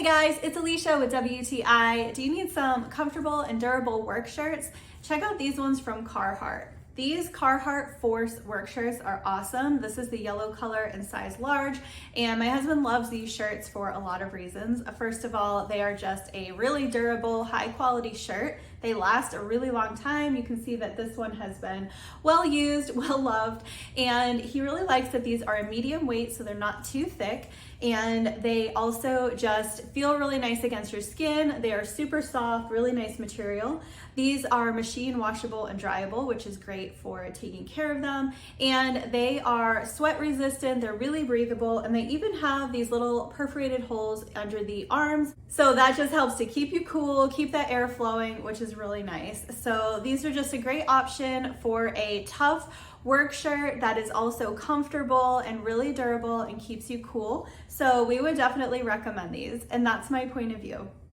guys, it's Alicia with WTI. Do you need some comfortable and durable work shirts? Check out these ones from Carhatt. These Carhatt Force work shirts are awesome. This is the yellow color in size large, and my husband loves these shirts for a lot of reasons. First of all, they are just a really durable, high quality shirt. They last a really long time. You can see that this one has been well used, well loved, and he really likes that these are a medium weight, so they're not too thick, and they also just feel really nice against your skin. They are super soft, really nice material. These are machine washable and dryable, which is great for taking care of them, and they are sweat resistant. They're really breathable, and they even have these little perforated holes under the arms, so that just helps to keep you cool, keep that air flowing, which is really nice. So these are just a great option for a tough work shirt that is also comfortable and really durable and keeps you cool. So we would definitely recommend these, and that's my point of view.